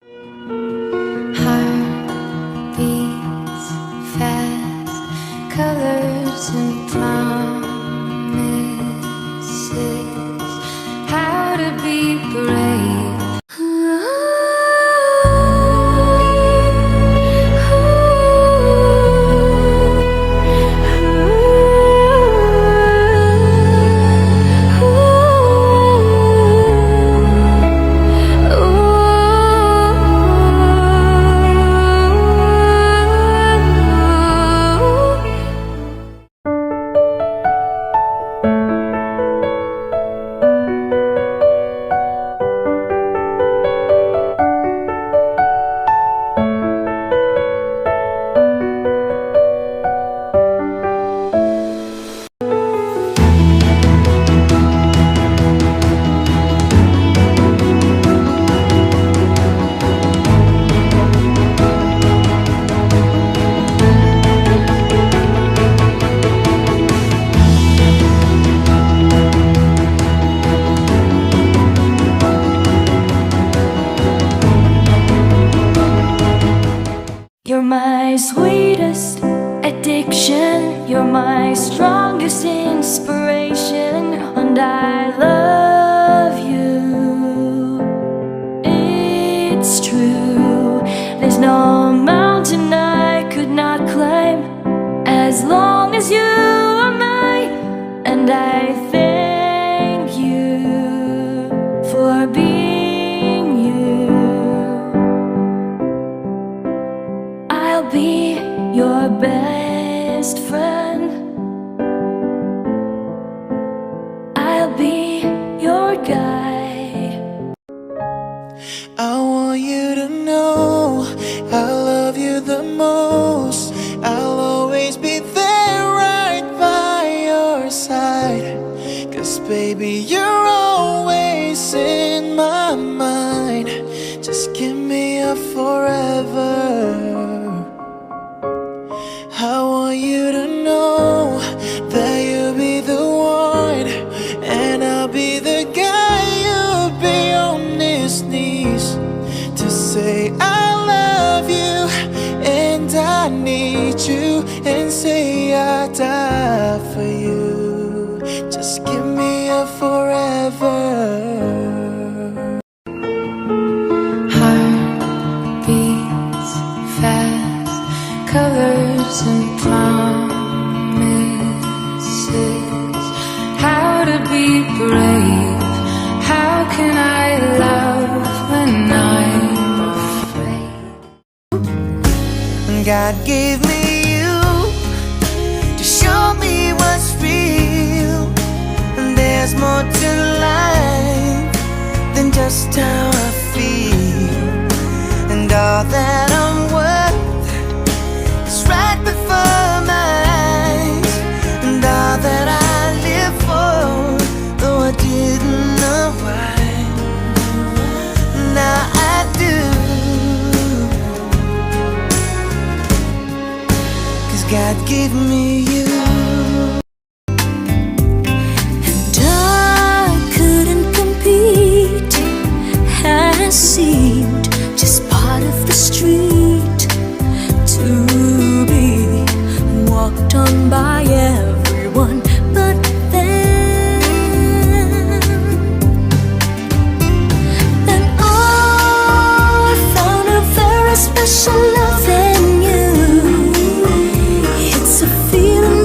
Heart beats fast, colors and promises, how to be brave. You're my sweetest addiction, you're my strongest inspiration, and I love you. It's true, there's no mountain I could not climb as long as you are mine, and I thank you for being you. I'll be your best friend. I'll be your guide. I want you to know I love you the most. I'll always be there right by your side. 'Cause baby, you're always in my mind. Just give me a forever. I want you to know that you'll be the one, and I'll be the guy you'll be on his knees to say I love you and I need you, and say I die for you. Just give me a forever. Heart beats fast, colors and promises, how to be brave. How can I love when I'm afraid? God gave me you to show me what's real, and there's more to life than just how I feel, and all that I'm worth is right before my eyes, and all that I live for, though I didn't know why, now I do. 'Cause God gave me you. And I couldn't compete. I seemed just part of the street, to be walked on by everyone but them. And I found a very special love in you. It's a feeling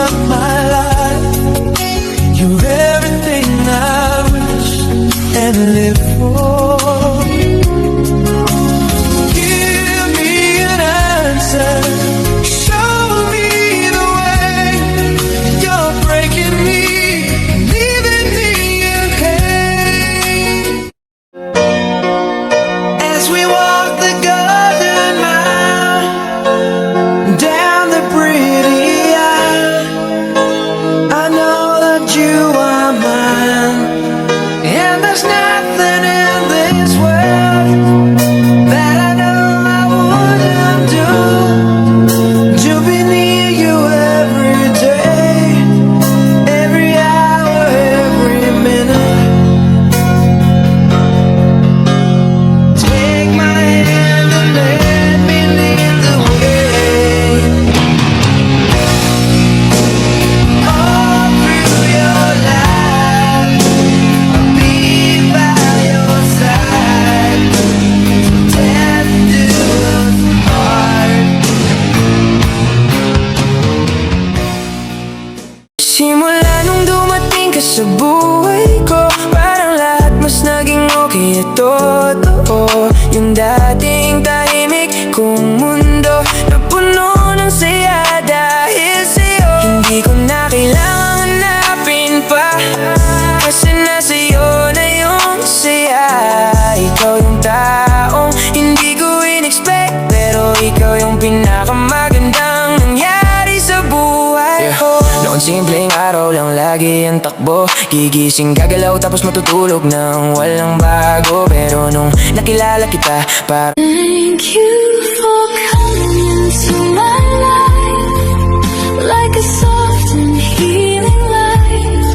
of my life. You're everything I wish and live for. Give me an answer. Show me the way. You're breaking me, leaving me in pain. As we walk the garden mile, down the pretty aisle, I know that you are mine, and there's nothing in this world that I know I wouldn't do to be near you every day, every hour, every minute. Take my hand and let me lead the way. All through your life, I'll be by your side. Death do us part. Simula nung dumating ka sa buhay ko, parang lahat mas naging okay at totoo. Yung dating tahimik kong mundo na puno ng saya dahil sa'yo. Hindi ko na kailangang hanapin pa, kasi nasa'yo na yung saya. Ikaw yung taong hindi ko in-expect, pero ikaw yung pinakamagandang nangyari sa buhay ko. Noon simpleng araw lang lagi ang takbo, gigising gagalaw tapos matutulog nang walang bago. Pero nung nakilala kita, Thank you for coming into my life, like a soft and healing light.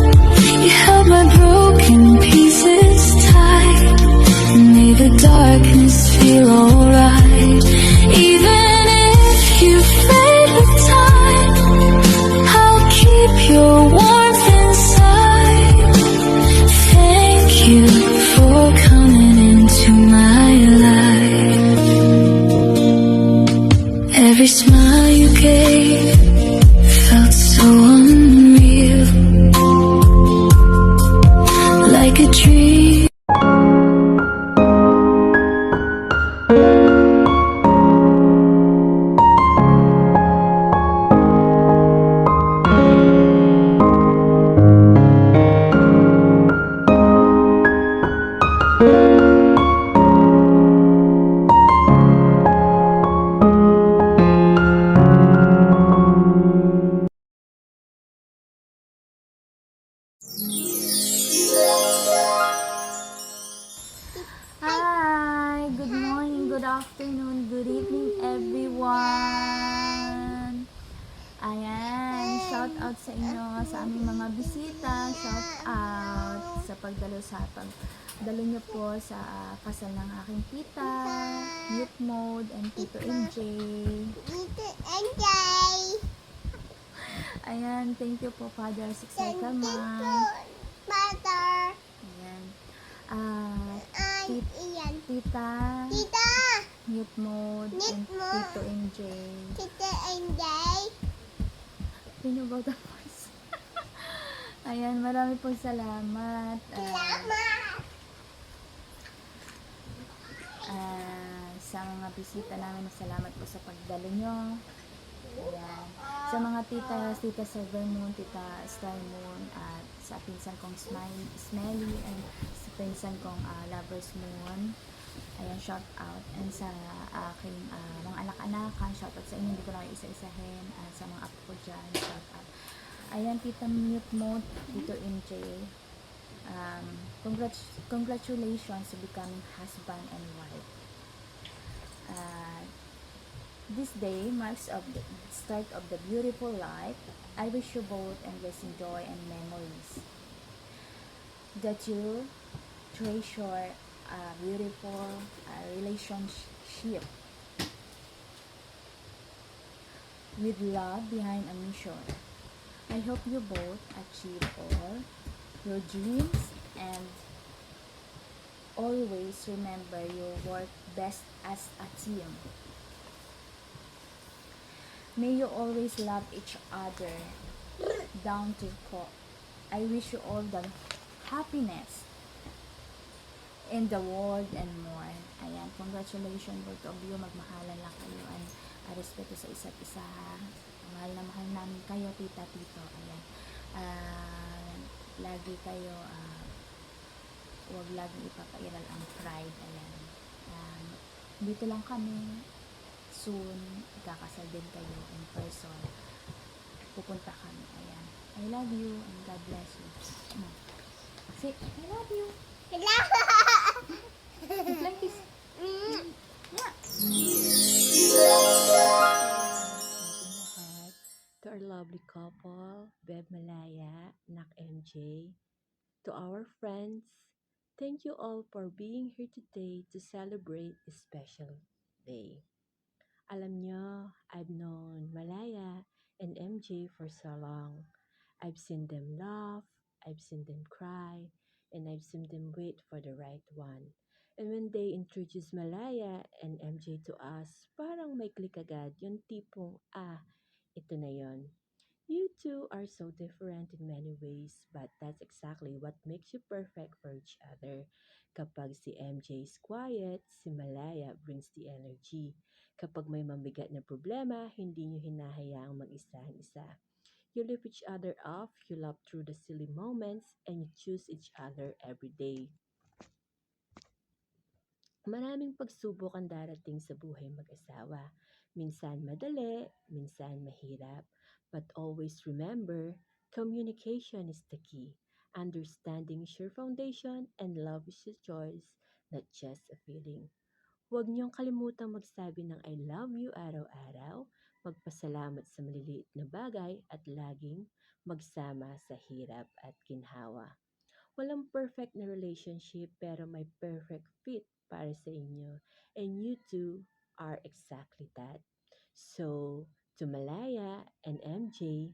You held my broken pieces tight, and made the darkness feel alright. Even if you fade with time, I'll keep your warmth inside. Thank you for coming into my life. Every smile you gave felt so unreal, like a dream. Hi! Good morning, good afternoon, good evening everyone! Ayan, shout out sa inyo, sa aming mga bisita, shout out sa pagdalo nyo po sa kasal ng aking tita, Youth Mode, and Tito MJ. Ayan, thank you po Father Siksay-Kamay. Ayan. Tita, Youth Mode, and Tito MJ. Sino ba tapos? Ayan, marami pong salamat. Sa mga bisita namin, salamat po sa pagdalo nyo. Ayan. Sa mga Tita Silver Moon, Tita Star Moon, at sa pinsan kong Smelly, and sa pinsan kong Lovers Moon. Ayan, shout out. And sa aking mga anak-anakan, shout out sa inyo, hindi ko na isa-isahin. At sa mga apo ko dyan, shout out. Ayan, Tita Mute Mode, Tito MJ. Congratulations to becoming husband and wife. This day marks of the start of the beautiful life. I wish you both endless joy and memories. That you treasure a beautiful relationship with love behind a mission. I hope you both achieve all your dreams and always remember you work best as a team. May you always love each other down to po. I wish you all the happiness in the world and more. Ayan, congratulations both of you. Magmahalan lang kayo and respeto sa isa't isa. Mahal na mahal namin kayo, tita, tito. Ayan. Lagi kayo, huwag laging ipapairal ang pride. Ayan. Dito lang kami. Soon, ikakasal din kayo in person. Pupunta kami. Ayan. I love you and God bless you. Say, I love you. Like this. Yeah. Lahat, to our lovely couple, Beb Malaya, Nak MJ, to our friends, thank you all for being here today to celebrate this special day. Alam nyo, I've known Malaya and MJ for so long. I've seen them laugh, I've seen them cry, and I've seen them wait for the right one. And when they introduced Malaya and MJ to us, parang may click agad yung tipong, ito na yon. You two are so different in many ways, but that's exactly what makes you perfect for each other. Kapag si MJ is quiet, si Malaya brings the energy. Kapag may mabigat na problema, hindi nyo hinahayaang mag-isa-isa. You lift each other up, you laugh through the silly moments, and you choose each other every day. Maraming pagsubok ang darating sa buhay mag-asawa. Minsan madali, minsan mahirap. But always remember, communication is the key. Understanding is your foundation and love is your choice, not just a feeling. Huwag niyong kalimutang magsabi ng I love you araw-araw, magpasalamat sa maliliit na bagay at laging magsama sa hirap at ginhawa. Walang perfect na relationship pero may perfect fit para sa inyo. And you two are exactly that. So, to Malaya and MJ,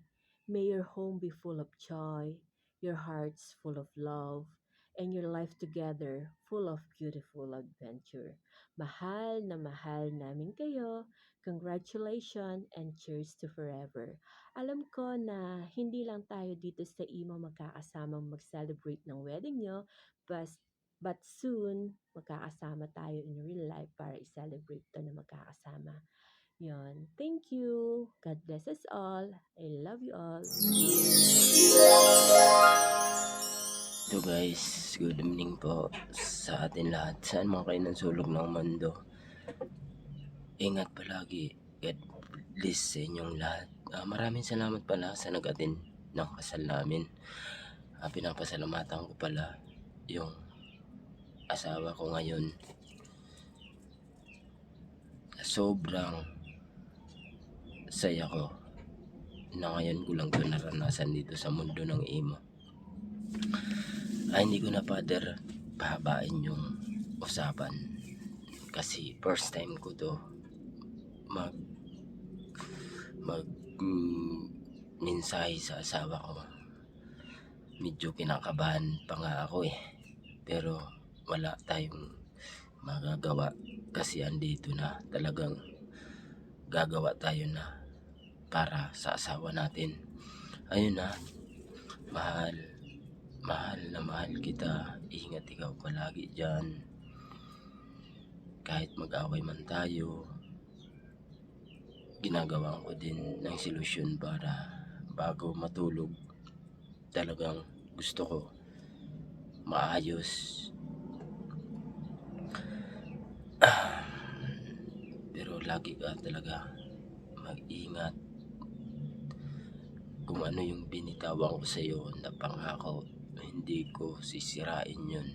may your home be full of joy, your hearts full of love, and your life together full of beautiful adventure. Mahal na mahal namin kayo. Congratulations and cheers to forever. Alam ko na hindi lang tayo dito sa Imo magkakasamang mag-celebrate ng wedding nyo, but soon, magkakasama tayo in real life para i-celebrate to na magkakasama. Yon. Thank you. God bless us all. I love you all. So guys, good evening po sa atin lahat. Saan man kayo ng sulok ng mundo. Ingat palagi. God bless sa inyong lahat. Maraming salamat pala sa nag-attend ng kasal namin. Pinapasalamatan ko pala yung asawa ko ngayon. Sobrang saya ko na ngayon ko lang ito naranasan dito sa mundo ng Imo. Hindi ko na father pahabain yung usapan kasi first time ko to mensahe sa asawa ko. Medyo kinakabahan pa nga ako pero wala tayong magagawa kasi andito na, talagang gagawa tayo na para sa asawa natin. Ayun na, mahal na mahal kita. Ingat ikaw palagi dyan. Kahit mag-away man tayo, ginagawa ko din ng solusyon para bago matulog, talagang gusto ko maayos. Pero lagi ka talaga mag-ingat kung ano yung binitawan ko sa iyo na pangako. Hindi ko sisirain yun.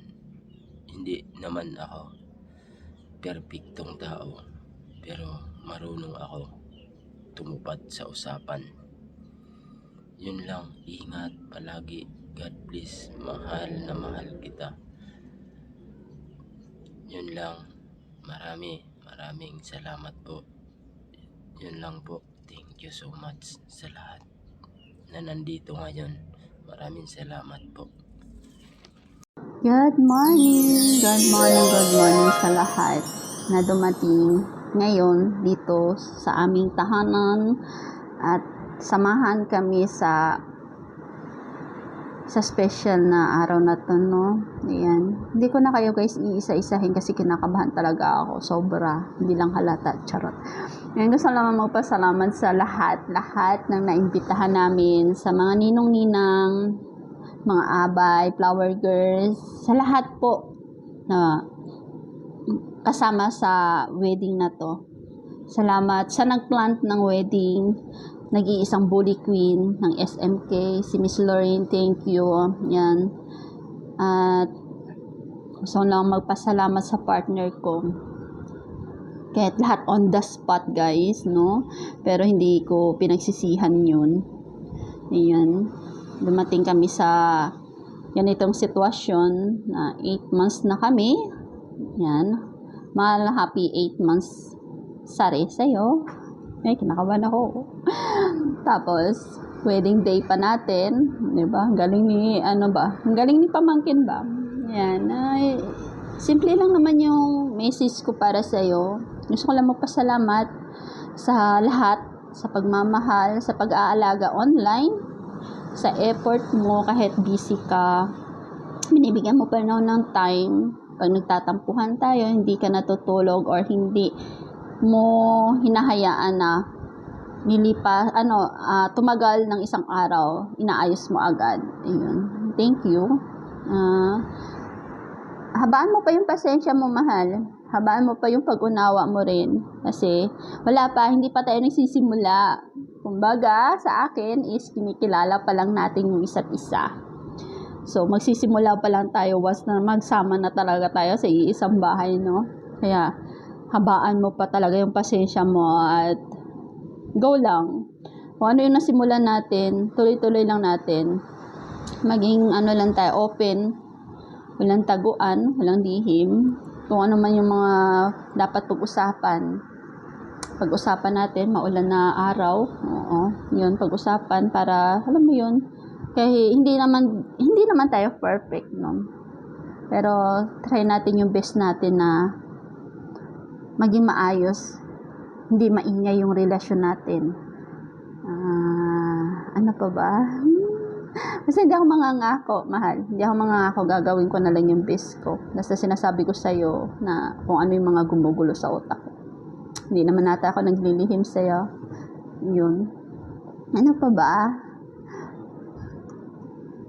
Hindi naman ako perpektong tao, pero marunong ako tumupad sa usapan. Yun lang, ingat palagi. God bless. Mahal na mahal kita. Yun lang. Maraming salamat po. Yun lang po. Thank you so much sa lahat na nandito ngayon. Maraming salamat po. Good morning sa lahat na dumating ngayon dito sa aming tahanan at samahan kami sa sa special na araw na to, no? Ayan. Hindi ko na kayo guys iisa-isahin kasi kinakabahan talaga ako. Sobra. Hindi lang halata. Charot. Ayan, gusto naman magpasalamat sa lahat ng naimbitahan namin, sa mga ninong-ninang, mga abay, flower girls, sa lahat po na kasama sa wedding na to. Salamat sa nagplant ng wedding, nag-iisang bully queen ng SMK, si Miss Lorraine, thank you. Yan. At gusto lang magpasalamat sa partner ko. Kahit lahat on the spot guys, no? Pero hindi ko pinagsisihan yun. Ayan. Dumating kami sa ganitong sitwasyon na 8 months na kami. Yan. Mahal, happy 8 months. Sorry sa'yo. Ay, kinakabahan ako. Tapos, wedding day pa natin. Diba? Ang galing ni, Ang galing ni pamangkin ba? Yan. Ay, simple lang naman yung message ko para sa'yo. Gusto ko lang magpasalamat sa lahat, sa pagmamahal, sa pag-aalaga online, sa effort mo kahit busy ka. Binibigyan mo pa ng time. Pag nagtatampuhan tayo, hindi ka natutulog or hindi mo hinahayaan na tumagal ng isang araw, inaayos mo agad. Ayun. Thank you. Habaan mo pa yung pasensya mo, mahal. Habaan mo pa yung pag-unawa mo rin. Kasi hindi pa tayo nagsisimula. Kumbaga, sa akin is kinikilala pa lang natin yung isa't isa. So, magsisimula pa lang tayo once na magsama na talaga tayo sa iisang bahay, no? Kaya, habaan mo pa talaga yung pasensya mo at go lang. Kung ano yung nasimulan natin, tuloy-tuloy lang natin. Maging lang tayo, open. Walang taguan, walang lihim. Kung ano man yung mga dapat pag-usapan. Pag-usapan natin, maulan na araw. Oo, yun, pag-usapan para, alam mo yun, kaya hindi naman tayo perfect, no? Pero, try natin yung best natin na maging maayos, hindi maingay yung relasyon natin. Ano pa ba? Kasi hindi ako mangangako, mahal. Hindi ako mangangako, gagawin ko na lang yung best ko. Basta sinasabi ko sa'yo na kung ano yung mga gumugulo sa utak ko. Hindi naman nata ako naglilihim sa'yo. Yun. Ano pa ba?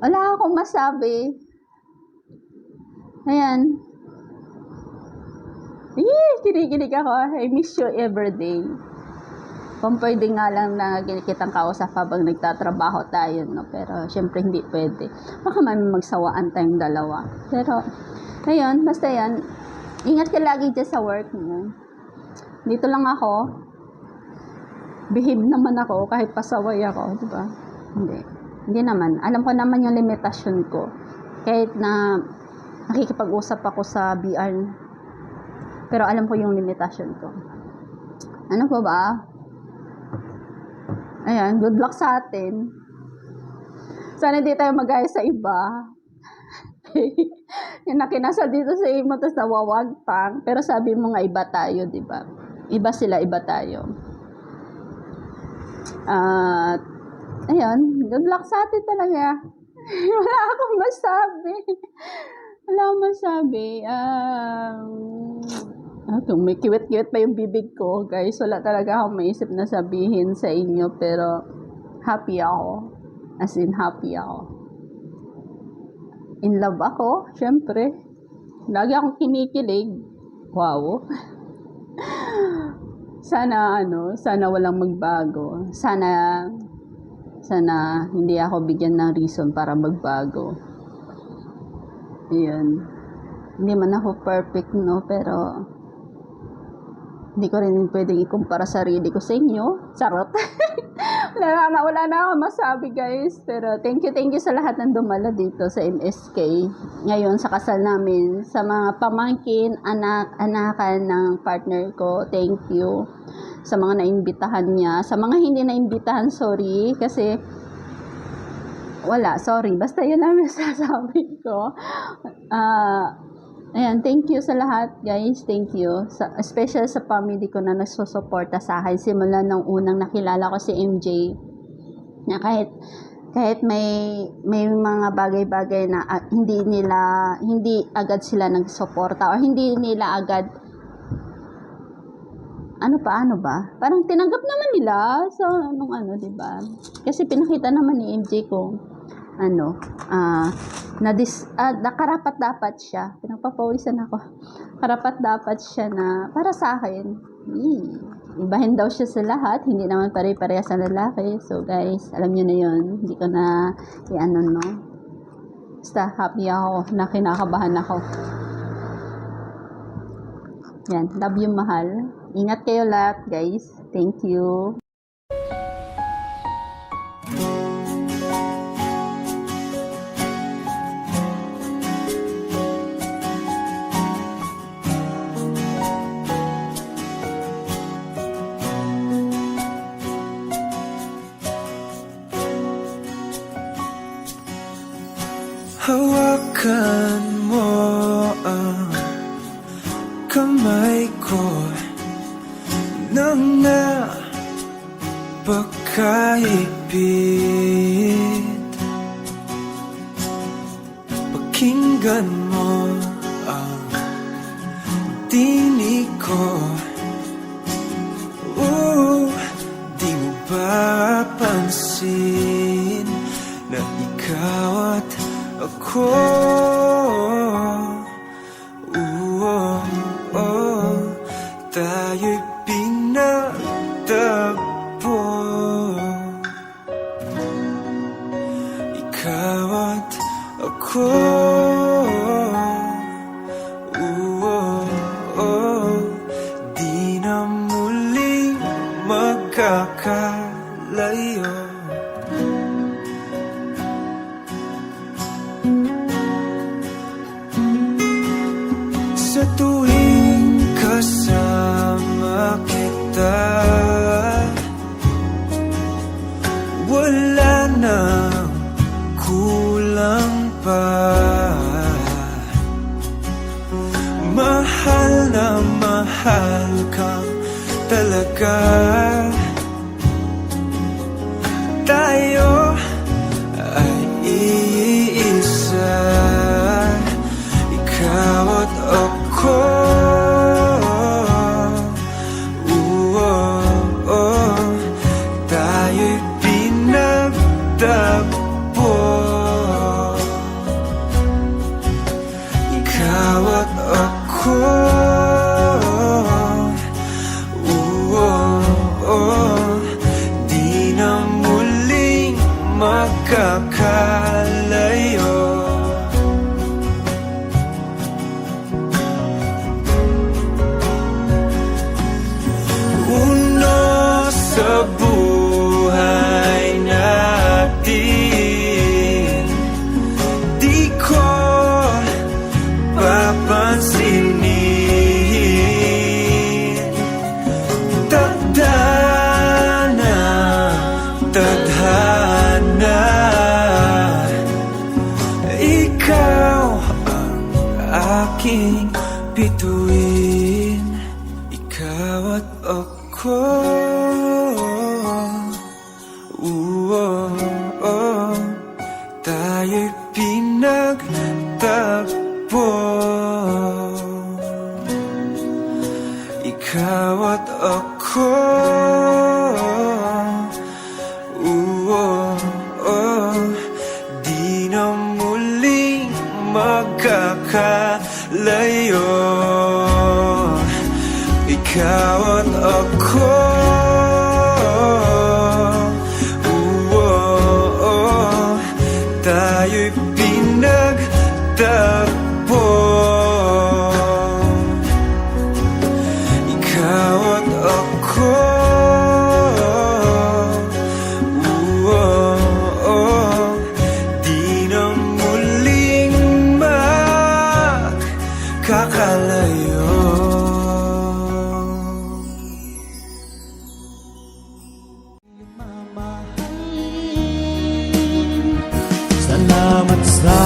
Wala akong masabi. Ayan. Kinikilig ako. I miss you every day. Kung pwede nga lang na kitang kausap habang nagtatrabaho tayo, no? Pero, syempre, hindi pwede. Baka may magsawaan tayong dalawa. Pero, ayun, basta yan. Ingat ka lagi dyan sa work mo. Dito lang ako. Behave naman ako kahit pasaway ako, di ba? Hindi naman. Alam ko naman yung limitasyon ko. Kahit na nakikipag-usap ako sa BR, pero alam ko yung limitasyon ko. Ano pa ba? Ayan, good luck sa atin. Sana hindi tayo magaya sa iba. Yung nakinasal dito sa imo, tapos nawawagtang. Pero sabi mo nga, iba tayo, di ba? Iba sila, iba tayo. At, ayan, good luck sa atin talaga. Wala akong masabi. May kiwit-kiwit pa yung bibig ko, guys. Wala talaga akong maisip na sabihin sa inyo, pero happy ako. As in, happy ako. In love ako, syempre. Lagi akong kinikilig. Wow. Sana walang magbago. Sana hindi ako bigyan ng reason para magbago. Ayun. Hindi man ako perfect, no, pero hindi ko rin pwedeng ikumpara sarili ko sa inyo. Charot. wala na ako masabi, guys. Pero thank you sa lahat ng dumala dito sa MSK. Ngayon, sa kasal namin, sa mga pamangkin, anakan ng partner ko, thank you. Sa mga naimbitahan niya. Sa mga hindi naimbitahan, sorry. Kasi, sorry. Basta yun lang sasabi ko. Ayan, thank you sa lahat, guys. Thank you. Especially sa family ko na nagsusuporta sa akin. Simula nung unang nakilala ko si MJ. Na kahit kahit may mga bagay-bagay na hindi agad sila nagsuporta or hindi nila agad ano ba? Parang tinanggap naman nila so di ba? Kasi pinakita naman ni MJ kung karapat dapat siya. Pinagpapawisan ako. Karapat dapat siya na para sa akin. Ibahin daw siya sa lahat. Hindi naman pare-pareha sa lalaki. So guys, alam niyo na yun. Hindi ko na Basta happy ako na kinakabahan ako. Yan. Love you, mahal. Ingat kayo lahat, guys. Thank you. Hawakan mo ang kamay ko nang napakaipit. Pakinggan mo ang tinig ko. Di mo ba pansin na ikaw at ako tayo'y pinagtagpo. Ikaw at ako di na muling magkakalayo. Sa tuwing kasama kita, wala nang kulang pa. Mahal na mahal kang talaga. Tayo ay iisa, ikaw at ako. Tayo'y pinagtagpo. Ikaw at ako. Di na muling magkakalayo. Sa buhay natin, di ko papansinin. Tadhana, ikaw ang aking bituin. Ikaw at ako. Tayo'y pinagtagpo. Ikaw at ako. Di na muling magkakalayo. Ikaw at ako. Tayo'y pinagtagpo. Ikaw at ako. Di na muling magkakalayo. Salamat sa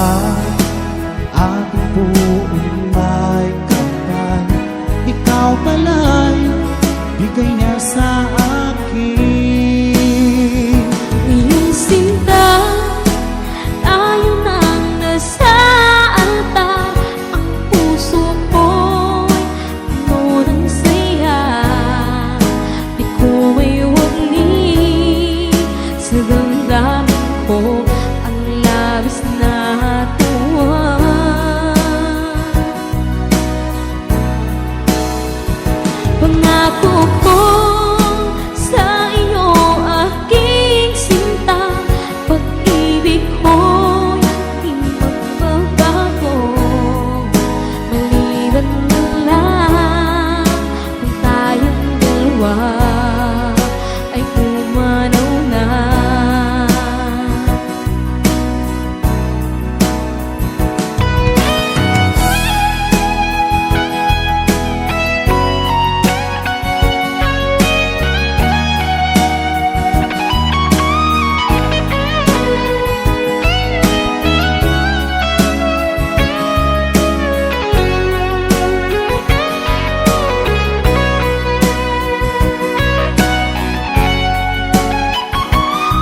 aking buong may kapal. Ikaw pala'y bigay niya sa akin. Iyong sinta pag-ibig ko'y di magbabago. Maliban na lang kung tayong dalawa ay pumanaw na.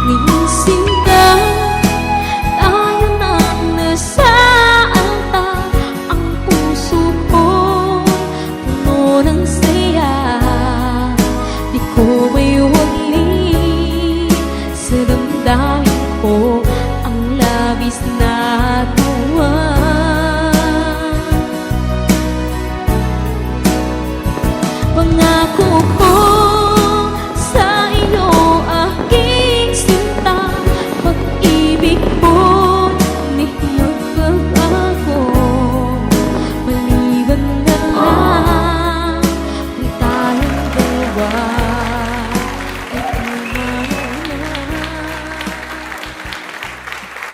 Minsinta, tayo nang nasa altar. Ang puso ko'y puno ng saya. Di ko maiwagli sa damdamin ko ang labis na tuwa. Pangako ko